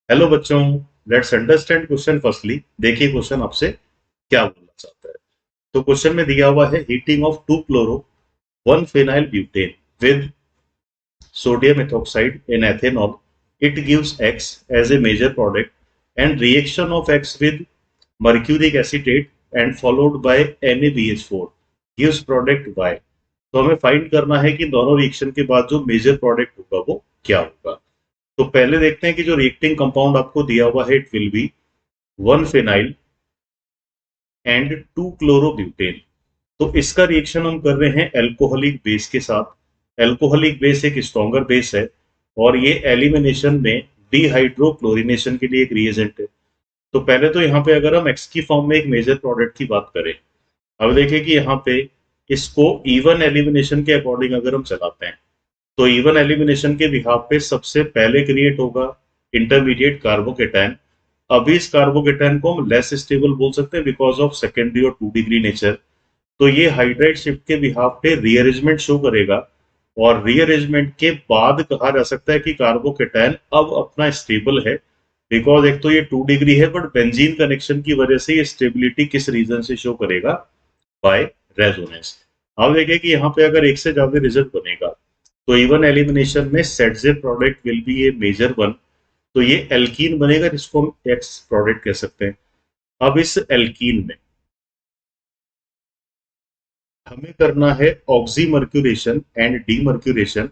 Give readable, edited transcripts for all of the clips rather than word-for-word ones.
Hello बच्चों, let's understand question firstly. देखिए question आपसे क्या बोलना चाहता है। तो क्वेश्चन में दिया हुआ है heating of 2 chloro 1 phenyl butane with sodium ethoxide in ethanol, it gives X as a major product, and reaction of X with mercuric acetate and followed by NaBH4 gives product Y। तो हमें find करना है कि दोनों reaction के बाद जो major product होगा वो क्या होगा। तो पहले देखते हैं कि जो रिएक्टिंग कंपाउंड आपको दिया हुआ है it will be 1 phenyl and 2 chlorobutane. तो इसका रिएक्शन हम कर रहे हैं एल्कोहलिक बेस के साथ। एल्कोहलिक बेस एक स्ट्रॉन्गर बेस है और ये एलिमिनेशन में डिहाइड्रोक्लोरिनेशन के लिए एक रिएजेंट है। तो पहले तो यहाँ पे अगर हम एक्स की फॉर्म में एक मेजर प्रोडक्ट की बात करें, अब देखें कि यहाँ पे इसको इवन एलिमिनेशन के अकॉर्डिंग अगर हम चलाते हैं तो इवन एलिमिनेशन के बिहाफ पे सबसे पहले क्रिएट होगा इंटरमीडिएट कार्बोकेटाइन। अभी इस कार्बोकेटाइन को हम लेस स्टेबल बोल सकते हैं बिकॉज ऑफ सेकेंडरी और 2 डिग्री नेचर। तो ये हाइड्राइड शिफ्ट के बिहाफ पे रीअरेंजमेंट शो करेगा और रीअरेंजमेंट के बाद कहा जा सकता है कि कार्बोकेटाइन अब अपना स्टेबल है। बिकॉज एक तो ये 2 डिग्री है बट बेंजीन कनेक्शन की वजह से ये स्टेबिलिटी किस रीजन से शो करेगा, बाय रेजोनेंस। अब देखिए कि यहाँ पे अगर एक से ज्यादा रिजल्ट बनेगा तो इवन एलिमिनेशन में Saytzeff product will be a major one. तो ये एल्कीन बनेगा जिसको हम एक्स प्रोडक्ट कह सकते हैं। अब इस एल्कीन में हमें करना है oxymercuration and demercuration.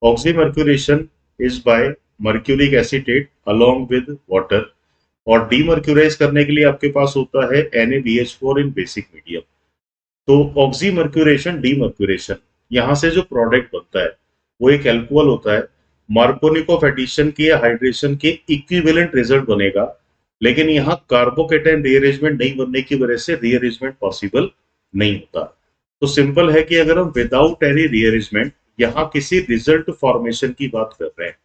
Oxymercuration is by mercuric acetate along with water और डीमर्क्यूराइज करने के लिए आपके पास होता है NaBH4 इन बेसिक मीडियम। तो ऑक्सीमर्क्यूरेशन डीमर्क्यूरेशन यहाँ से जो प्रोडक्ट बनता है वो एक एल्कोहल होता है। मार्कोनिकोव एडिशन के या हाइड्रेशन के इक्विवेलेंट रिजल्ट बनेगा, लेकिन यहाँ कार्बोकेटाइन रीअरेंजमेंट नहीं बनने की वजह से रीअरेंजमेंट पॉसिबल नहीं होता। तो सिंपल है कि अगर हम विदाउट एनी रीअरेंजमेंट यहाँ किसी रिजल्ट फॉर्मेशन की बात कर रहे हैं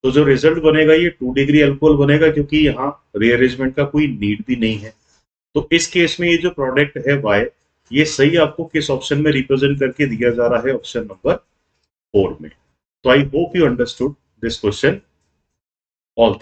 तो जो रिजल्ट बनेगा ये 2 डिग्री अल्कोहल बनेगा क्योंकि यहाँ रीअरेंजमेंट का कोई नीड भी नहीं है। तो इस केस में ये जो प्रोडक्ट है वाई, ये सही आपको किस ऑप्शन में रिप्रेजेंट करके दिया जा रहा है, ऑप्शन नंबर 4 में। तो I hope you understood this question all.